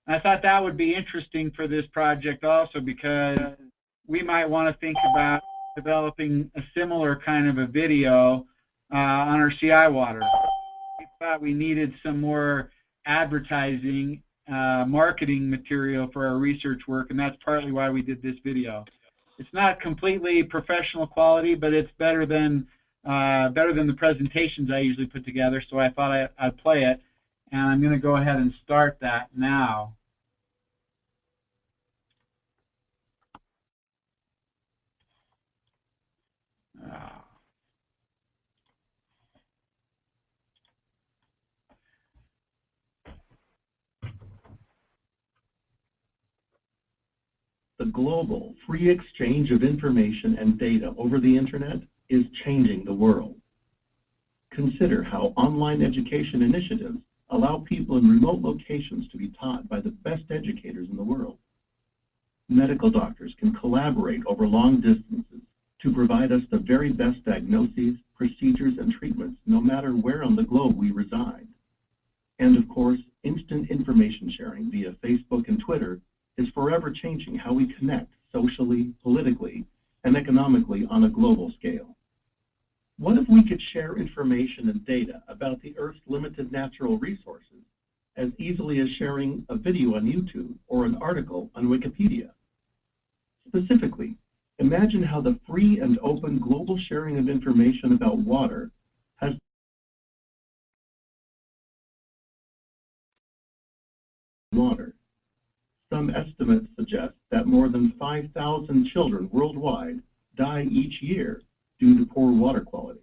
I thought that would be interesting for this project also, because we might want to think about developing a similar kind of a video on our CI water. We thought we needed some more advertising, marketing material for our research work, and that's partly why we did this video. It's not completely professional quality, but it's better than the presentations I usually put together, so I thought I'd play it, and I'm going to go ahead and start that now. The global free exchange of information and data over the internet is changing the world. Consider how online education initiatives allow people in remote locations to be taught by the best educators in the world. Medical doctors can collaborate over long distances to provide us the very best diagnoses, procedures, and treatments, no matter where on the globe we reside. And of course, instant information sharing via Facebook and Twitter is forever changing how we connect socially, politically, and economically on a global scale. What if we could share information and data about the Earth's limited natural resources as easily as sharing a video on YouTube or an article on Wikipedia? Specifically, imagine how the free and open global sharing of information about water has water. Some estimates suggest that more than 5,000 children worldwide die each year due to poor water quality.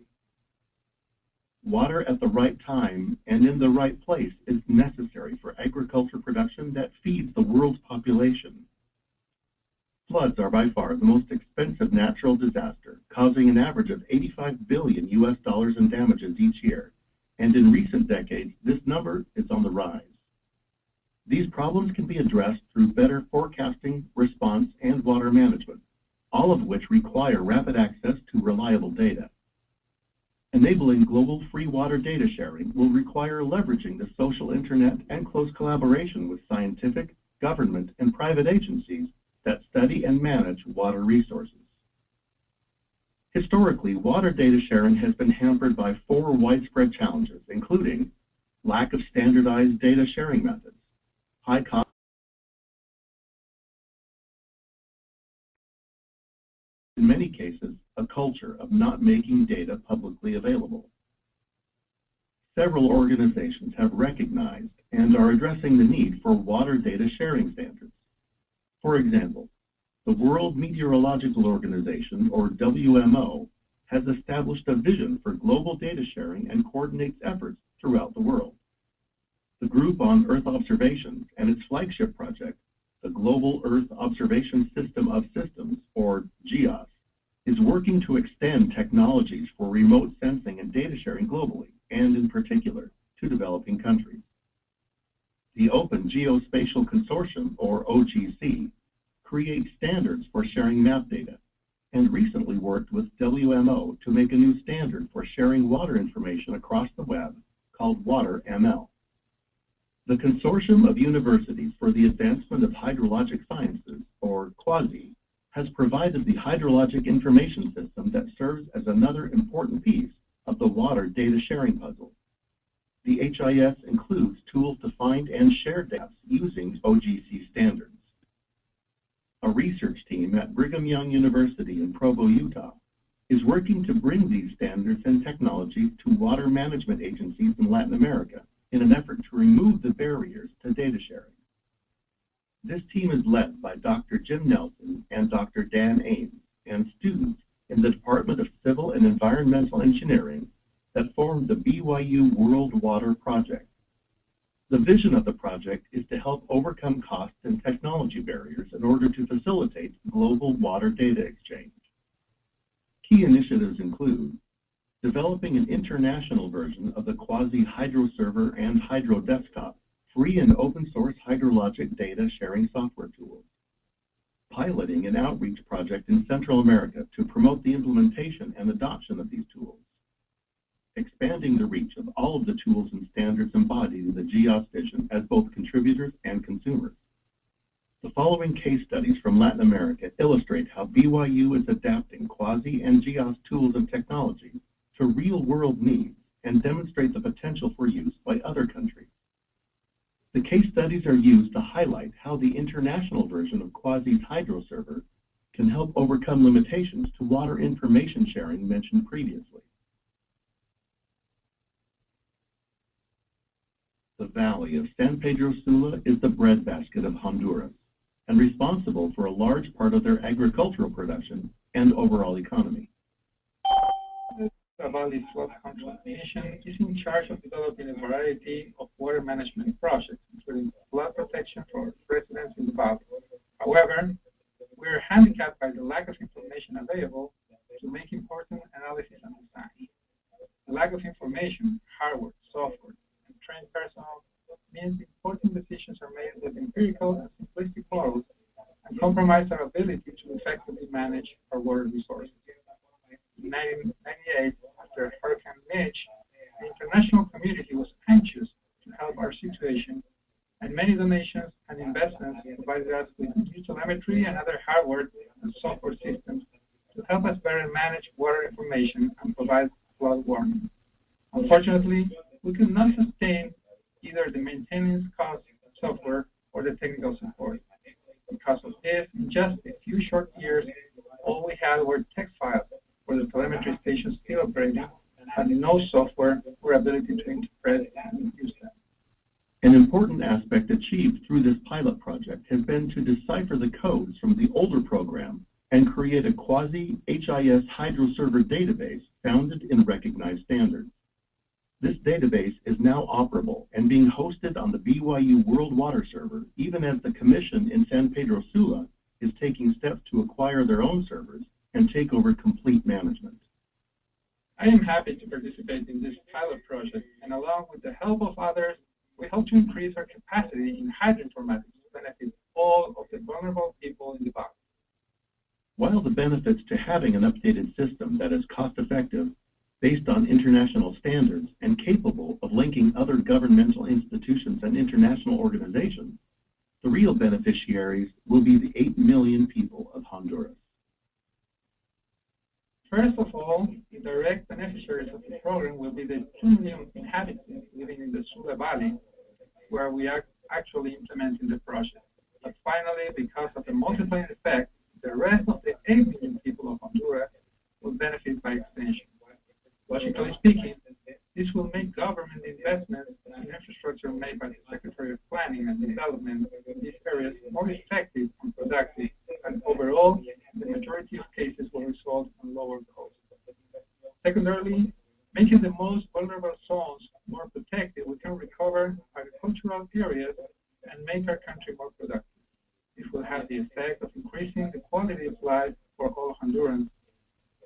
Water at the right time and in the right place is necessary for agriculture production that feeds the world's population. Floods are by far the most expensive natural disaster, causing an average of $85 billion in damages each year, and in recent decades, this number is on the rise. These problems can be addressed through better forecasting, response, and water management, all of which require rapid access to reliable data. Enabling global free water data sharing will require leveraging the social internet and close collaboration with scientific, government, and private agencies that study and manage water resources. Historically, water data sharing has been hampered by 4 widespread challenges, including lack of standardized data sharing methods, high cost, in many cases, a culture of not making data publicly available. Several organizations have recognized and are addressing the need for water data sharing standards. For example, the World Meteorological Organization, or WMO, has established a vision for global data sharing and coordinates efforts throughout the world. The Group on Earth Observations and its flagship project, the Global Earth Observation System of Systems, or GEOSS, is working to extend technologies for remote sensing and data sharing globally, and in particular, to developing countries. The Open Geospatial Consortium, or OGC, creates standards for sharing map data, and recently worked with WMO to make a new standard for sharing water information across the web called WaterML. The Consortium of Universities for the Advancement of Hydrologic Sciences, or QUASI, has provided the hydrologic information system that serves as another important piece of the water data sharing puzzle. The HIS includes tools to find and share data using OGC standards. A research team at Brigham Young University in Provo, Utah, is working to bring these standards and technologies to water management agencies in Latin America in an effort to remove the barriers to data sharing. This team is led by Dr. Jim Nelson and Dr. Dan Ames, and students in the Department of Civil and Environmental Engineering that formed the BYU World Water Project. The vision of the project is to help overcome cost and technology barriers in order to facilitate global water data exchange. Key initiatives include developing an international version of the Quasi Hydro Server and Hydro Desktop, free and open source hydrologic data sharing software tools, piloting an outreach project in Central America to promote the implementation and adoption of these tools, expanding the reach of all of the tools and standards embodied in the GEOSS vision as both contributors and consumers. The following case studies from Latin America illustrate how BYU is adapting Quasi and GEOSS tools and technology to real-world needs and demonstrate the potential for use by other countries. The case studies are used to highlight how the international version of Quasi's hydro server can help overcome limitations to water information sharing mentioned previously. The valley of San Pedro Sula is the breadbasket of Honduras and responsible for a large part of their agricultural production and overall economy. The Valley Flood Control Nation is in charge of developing a variety of water management projects, including flood protection for residents in the valley. However, we are handicapped by the lack of information available to make important analysis and design. The lack of information, hardware, software, and trained personnel means important decisions are made with empirical and simplistic models and compromise our ability to effectively manage our water resources. In 1998, after Hurricane Mitch, the international community was anxious to help our situation, and many donations and investments provided us with new telemetry and other hardware and software systems to help us better manage water information and provide flood warning. Unfortunately, we could not sustain either the maintenance cost of software or the technical support. Because of this, in just a few short years, all we had were text files for the telemetry stations still operating, and no software or ability to interpret and use them. An important aspect achieved through this pilot project has been to decipher the codes from the older program and create a quasi-HIS hydro server database founded in recognized standards. This database is now operable and being hosted on the BYU World Water Server, even as the Commission in San Pedro Sula is taking steps to acquire their own servers and take over complete management. I am happy to participate in this pilot project, and along with the help of others, we hope to increase our capacity in hydroinformatics to benefit all of the vulnerable people in the valley. While the benefits to having an updated system that is cost-effective, based on international standards, and capable of linking other governmental institutions and international organizations, the real beneficiaries will be the 8 million people of Honduras. First of all, the direct beneficiaries of the program will be the 2 million inhabitants living in the Sula Valley, where we are actually implementing the project. But finally, because of the multiplying effect, the rest of the 8 million people of Honduras will benefit by extension. Logically speaking, this will make government investments in infrastructure made by the Secretary of Planning and Development in these areas more effective and productive, and overall, the majority of cases will result in lower costs. Secondarily, making the most vulnerable zones more protected, we can recover agricultural areas and make our country more productive. This will have the effect of increasing the quality of life for all Hondurans,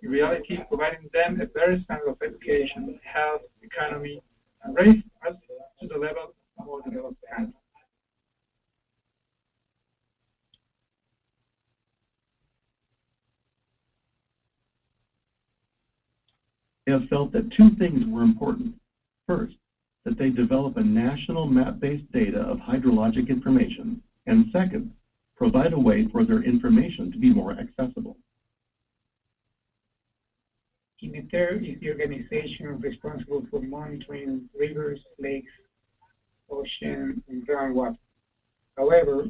in reality providing them a better standard of education, health, economy, and raise us to the level of more developed countries. They have felt that 2 things were important. First, that they develop a national map-based data of hydrologic information, and second, provide a way for their information to be more accessible. INETER is the organization responsible for monitoring rivers, lakes, ocean, and groundwater. However,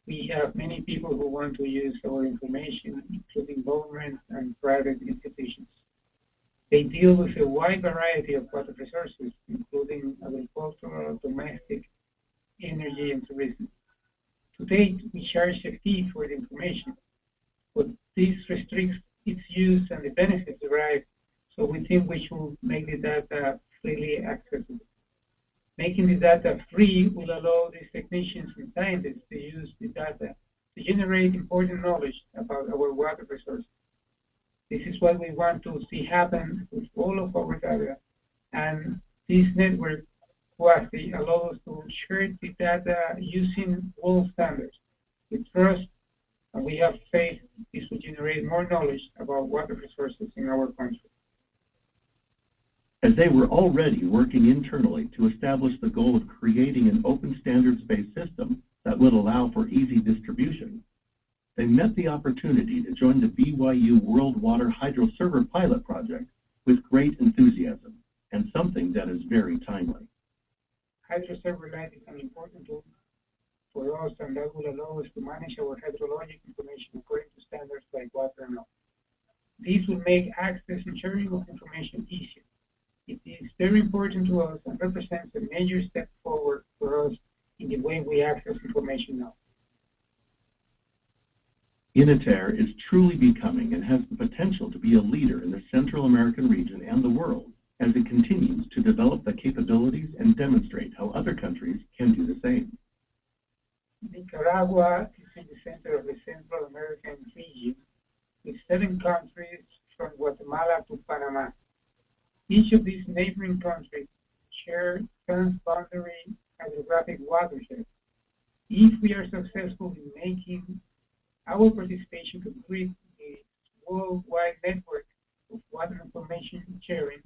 we have many people who want to use our information, including government and private institutions. They deal with a wide variety of water resources, including agricultural, domestic, energy, and tourism. To date, we charge a fee for the information, but this restricts its use and the benefits derived, so we think we should make the data freely accessible. Making the data free will allow these technicians and scientists to use the data to generate important knowledge about our water resources. This is what we want to see happen with all of our data, and this network quasi allows us to share the data using world standards. We trust and we have faith this will generate more knowledge about water resources in our country. as they were already working internally to establish the goal of creating an open standards-based system that would allow for easy distribution. They met the opportunity to join the BYU World Water Hydro Server pilot project with great enthusiasm and something that is very timely. Hydro Server Lite is an important tool for us, and that will allow us to manage our hydrologic information according to standards like water and law. These will make access and sharing of information easier. It is very important to us and represents a major step forward for us in the way we access information now. INITER is truly becoming and has the potential to be a leader in the Central American region and the world as it continues to develop the capabilities and demonstrate how other countries can do the same. Nicaragua is in the center of the Central American region with 7 countries from Guatemala to Panama. Each of these neighboring countries share transboundary hydrographic watersheds. If we are successful in making our participation complete the worldwide network of water information sharing,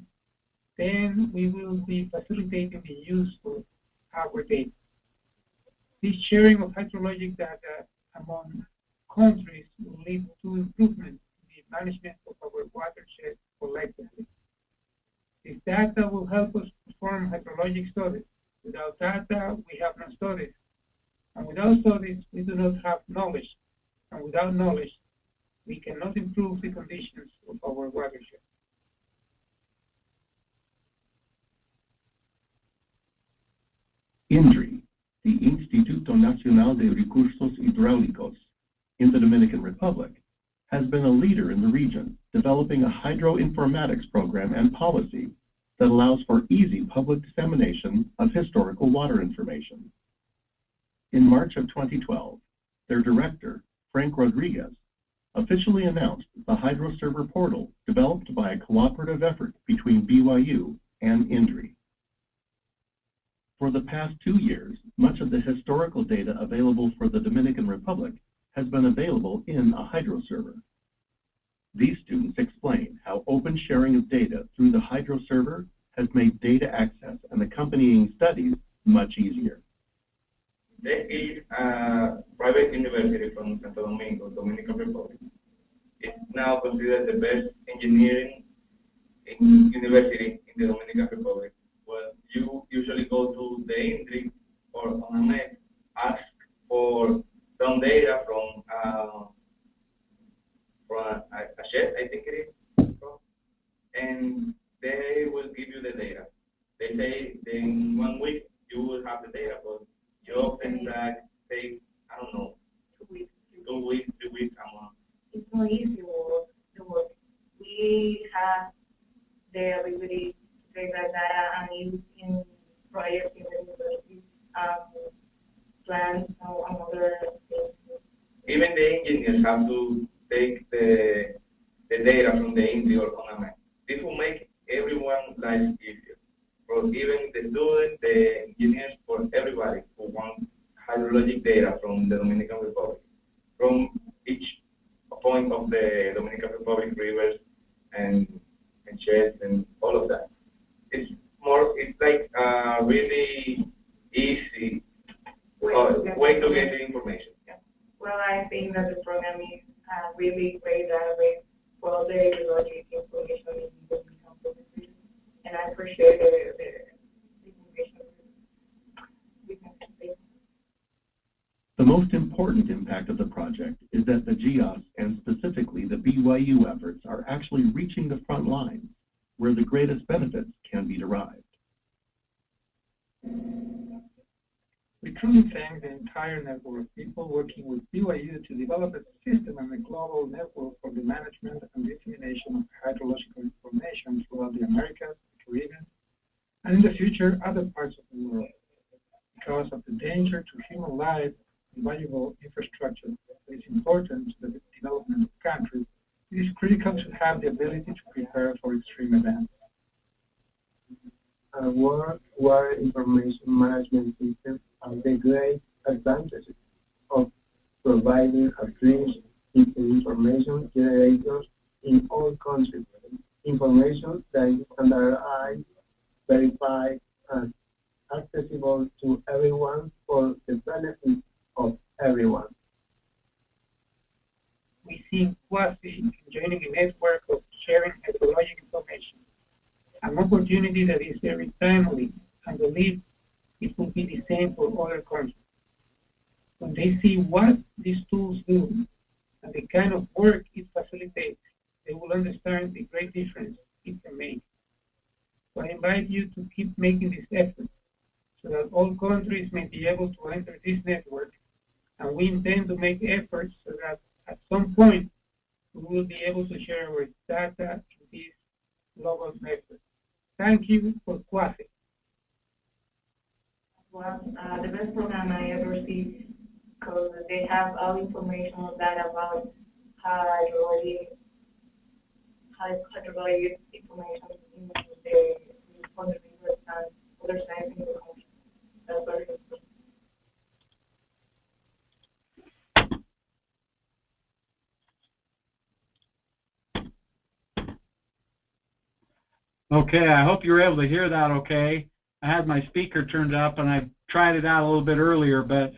then we will be facilitating the use of our data. This sharing of hydrologic data among countries will lead to improvement in the management of our watershed collectively. This data will help us perform hydrologic studies. Without data, we have no studies. And without studies, we do not have knowledge. And without knowledge, we cannot improve the conditions of our watershed. INDRI, the Instituto Nacional de Recursos Hidráulicos in the Dominican Republic, has been a leader in the region, developing a hydroinformatics program and policy that allows for easy public dissemination of historical water information. In March of 2012, their director, Frank Rodriguez, officially announced the HydroServer portal developed by a cooperative effort between BYU and INDRI. For the past 2 years, much of the historical data available for the Dominican Republic has been available in a HydroServer. These students explain how open sharing of data through the HydroServer has made data access and accompanying studies much easier. There is a private university from Santo Domingo, Dominican Republic. It's now considered the best engineering university in the Dominican Republic. Well, you usually go to the INDRI or on a net, ask for some data from a shed, I think it is, and they will give you the data. They say in 1 week you will have the data, but you often take, I don't know, 2 weeks, 2 weeks, 3 weeks, a month. It's not easy work. We have the ability to take that data and use in projects in the university, plans and other things. Even the engineers have to take the data from the INDRI or ONAME. This will make everyone's life easier. For even the students, the engineers, for everybody who wants hydrologic data from the Dominican Republic, from each point of the Dominican Republic, rivers and sheds and all of that. It's like a really easy way to get the information. Yeah. Well, I think that the program is a really great database for all the hydrologic information in the Dominican Republic, and I appreciate the information we can take. The most important impact of the project is that the GEOSS and specifically the BYU efforts are actually reaching the front lines where the greatest benefits can be derived. We truly thank the entire network of people working with BYU to develop a system and a global network for the management and dissemination of hydrological information throughout the Americas, the Caribbean, and in the future, other parts of the world. Because of the danger to human life and valuable infrastructure that is important to the development of countries, it is critical to have the ability to prepare for extreme events. Water information management systems are the great advantages of providing a clean information generators in all countries information that is standardized, verified, and accessible to everyone for the benefit of everyone. We see QUASI joining a network of sharing hydrologic information, an opportunity that is very timely, and believe it will be the same for other countries. When they see what these tools do and the kind of work it facilitates, they will understand the great difference it can make. So I invite you to keep making this effort so that all countries may be able to enter this network, and we intend to make efforts so that at some point we will be able to share our data in this global network. Thank you for QUASI. Well, the best program I ever see, because they have all information on that about hydrologic information in the rivers and other sites in the country. That's very important. Okay, I hope you were able to hear that okay. I had my speaker turned up and I tried it out a little bit earlier, but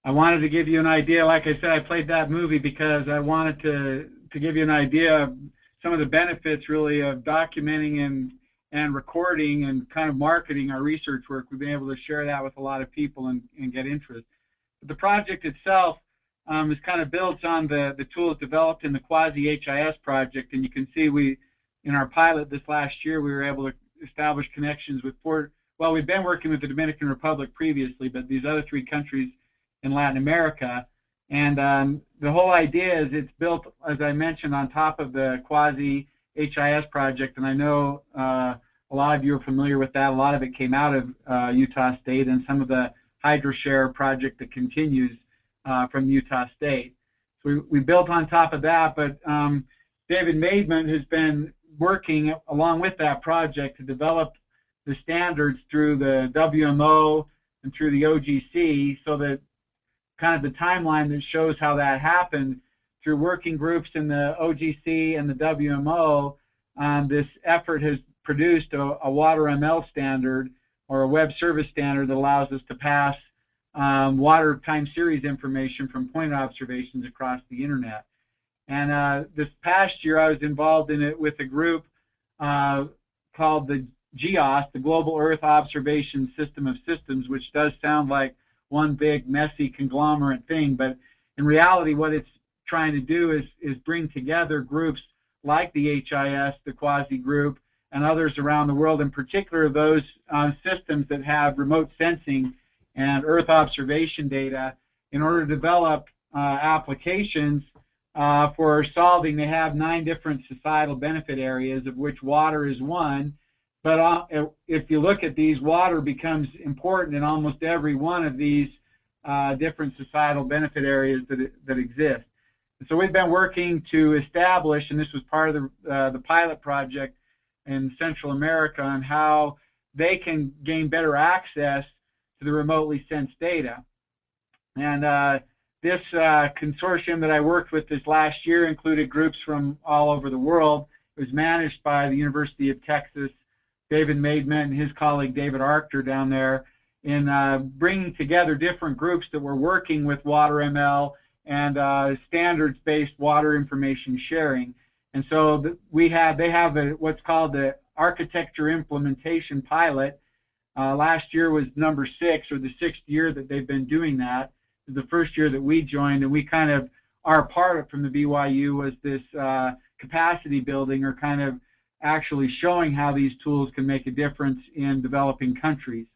I wanted to give you an idea. Like I said, I played that movie because I wanted to give you an idea of some of the benefits really of documenting and recording and kind of marketing our research work. We've been able to share that with a lot of people and get interest. But the project itself is kind of built on the tools developed in the Quasi-HIS project, and you can see in our pilot this last year we were able to establish connections with we've been working with the Dominican Republic previously, but these other 3 countries in Latin America. And the whole idea is it's built, as I mentioned, on top of the Quasi-HIS project, and I know a lot of you are familiar with that. A lot of it came out of Utah State and some of the HydroShare project that continues from Utah State. So we built on top of that, but David Maidman has been working along with that project to develop the standards through the WMO and through the OGC, so that kind of the timeline that shows how that happened through working groups in the OGC and the WMO. This effort has produced a WaterML standard, or a web service standard, that allows us to pass water time series information from point observations across the internet. And this past year I was involved in it with a group called the GEOSS, the Global Earth Observation System of Systems, which does sound like one big messy conglomerate thing, but in reality what it's trying to do is bring together groups like the HIS, the Quasi group, and others around the world, in particular those systems that have remote sensing and Earth observation data, in order to develop applications for solving. They have 9 different societal benefit areas, of which water is one. But if you look at these, water becomes important in almost every one of these different societal benefit areas that exist. And so we've been working to establish, and this was part of the pilot project in Central America, on how they can gain better access to the remotely sensed data. And this consortium that I worked with this last year included groups from all over the world. It was managed by the University of Texas, David Maidman and his colleague David Arctor down there, in bringing together different groups that were working with WaterML and standards-based water information sharing. And so they have what's called the Architecture Implementation Pilot. Last year was number 6, or the 6th year that they've been doing that. The first year that we joined, and we kind of are part of, from the BYU, was this capacity building, or kind of actually showing how these tools can make a difference in developing countries.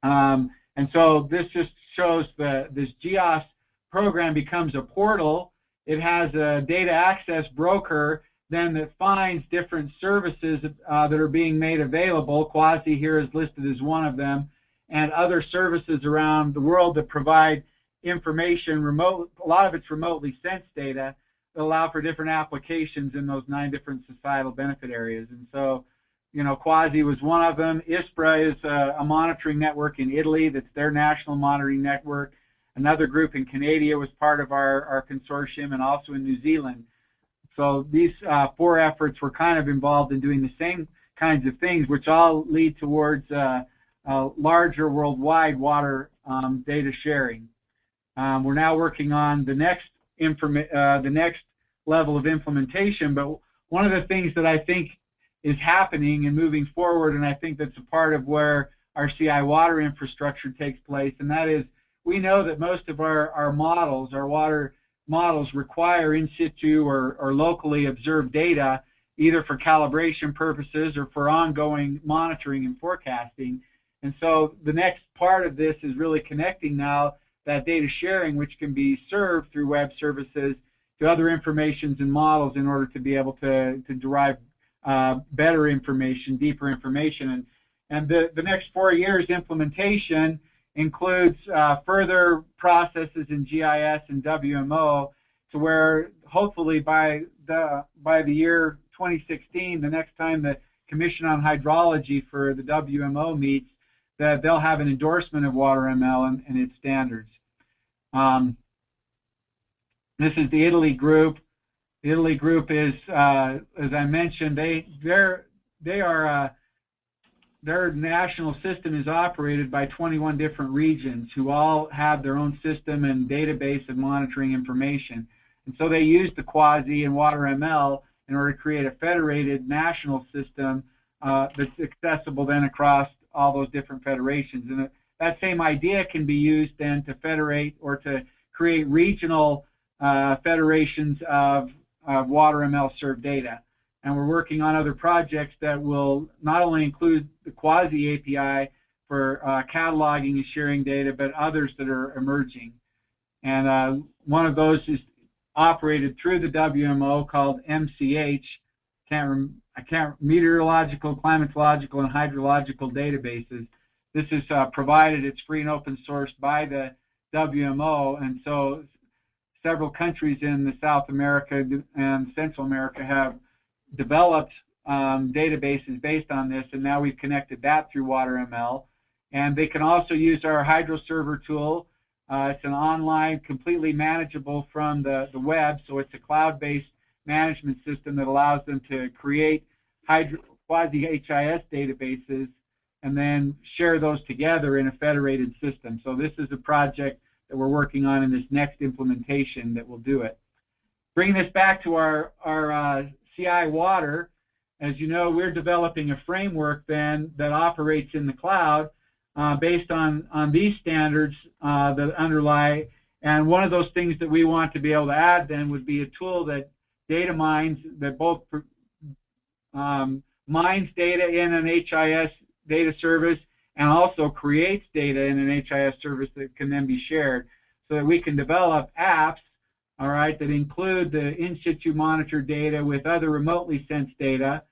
And so this just shows this GEOSS program becomes a portal. It has a data access broker then that finds different services that are being made available. Quasi here is listed as one of them, and other services around the world that provide information, a lot of it's remotely sensed data, that allow for different applications in those 9 different societal benefit areas. And so, you know, Quasi was one of them. ISPRA is a monitoring network in Italy that's their national monitoring network. Another group in Canada was part of our consortium, and also in New Zealand. So these 4 efforts were kind of involved in doing the same kinds of things, which all lead towards a larger worldwide water data sharing. We're now working on the next level of implementation, but one of the things that I think is happening and moving forward, and I think that's a part of where our CI water infrastructure takes place, and that is we know that most of our models, our water models, require in situ or locally observed data, either for calibration purposes or for ongoing monitoring and forecasting. And so the next part of this is really connecting now that data sharing, which can be served through web services, to other informations and models in order to be able to derive better information, deeper information. And the next 4 years implementation includes further processes in GIS and WMO, to where hopefully by the year 2016, the next time the Commission on Hydrology for the WMO meets, that they'll have an endorsement of WaterML and its standards. This is the Italy group. The Italy group is, as I mentioned, their national system is operated by 21 different regions who all have their own system and database of monitoring information. And so they use the Quasi and WaterML in order to create a federated national system that's accessible then across all those different federations. And that same idea can be used then to federate or to create regional federations of WaterML served data. And we're working on other projects that will not only include the Quasi API for cataloging and sharing data, but others that are emerging. And one of those is operated through the WMO called MCH, meteorological, climatological, and hydrological databases. This is provided, it's free and open source by the WMO, and so several countries in the South America and Central America have developed databases based on this, and now we've connected that through WaterML. And they can also use our HydroServer tool. It's an online, completely manageable from the web, so it's a cloud-based management system that allows them to create quasi-HIS databases and then share those together in a federated system. So this is a project that we're working on in this next implementation that will do it. Bringing this back to our CI water, as you know, we're developing a framework then that operates in the cloud based on these standards that underlie. And one of those things that we want to be able to add then would be a tool that data mines, that both mines data in an HIS data service and also creates data in an HIS service that can then be shared, so that we can develop apps, all right, that include the in situ monitor data with other remotely sensed data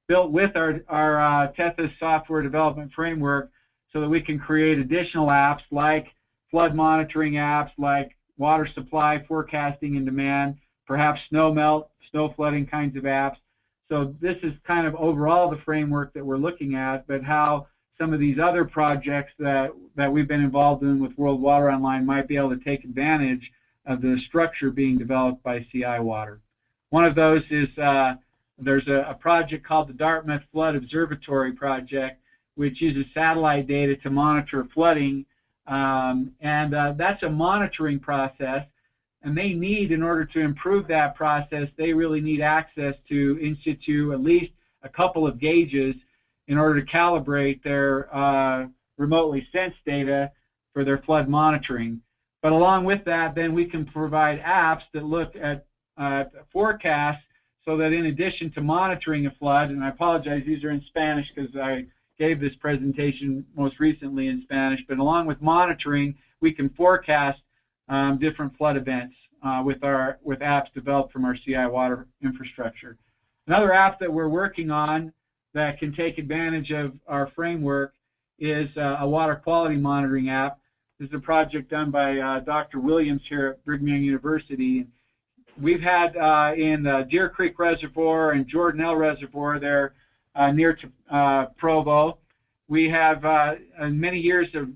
built with our Tethys software development framework, so that we can create additional apps like flood monitoring apps, like water supply forecasting and demand, perhaps snow melt, snow flooding kinds of apps. So this is kind of overall the framework that we're looking at, but how some of these other projects that we've been involved in with World Water Online might be able to take advantage of the structure being developed by CI Water. One of those is there's a project called the Dartmouth Flood Observatory Project, which uses satellite data to monitor flooding, and that's a monitoring process. And they need, in order to improve that process, they really need access to in situ, at least a couple of gauges, in order to calibrate their remotely sensed data for their flood monitoring. But along with that, then we can provide apps that look at forecasts, so that in addition to monitoring a flood, and I apologize, these are in Spanish because I gave this presentation most recently in Spanish, but along with monitoring, we can forecast different flood events with apps developed from our CI water infrastructure. Another app that we're working on that can take advantage of our framework is a water quality monitoring app. This is a project done by Dr. Williams here at Brigham University. We've had in the Deer Creek Reservoir and Jordanelle Reservoir there near to Provo, we have many years of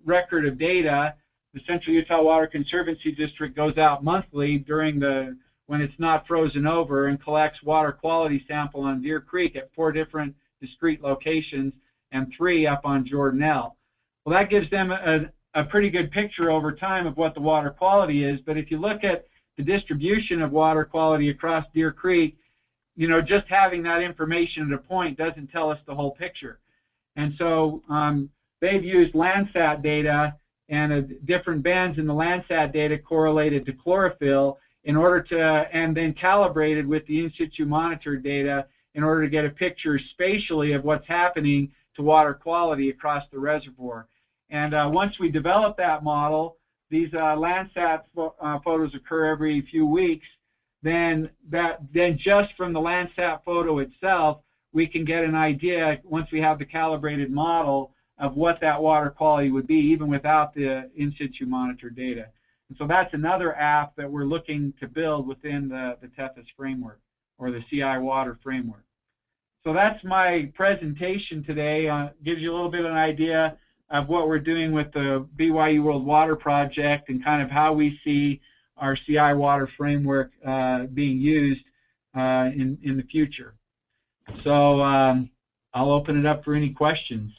record of data. The Central Utah Water Conservancy District goes out monthly during the when it's not frozen over, and collects water quality sample on Deer Creek at 4 different discrete locations and 3 up on Jordanelle. Well, that gives them a pretty good picture over time of what the water quality is. But if you look at the distribution of water quality across Deer Creek, you know, just having that information at a point doesn't tell us the whole picture. And so they've used Landsat data, and different bands in the Landsat data correlated to chlorophyll in order to, and then calibrated with the in situ monitor data in order to get a picture spatially of what's happening to water quality across the reservoir. And once we develop that model, these Landsat photos occur every few weeks, then just from the Landsat photo itself, we can get an idea, once we have the calibrated model, of what that water quality would be, even without the in situ monitor data. And so that's another app that we're looking to build within the TEFIS framework, or the CI water framework. So that's my presentation today. Gives you a little bit of an idea of what we're doing with the BYU World Water Project and kind of how we see our CI water framework being used in the future. So I'll open it up for any questions.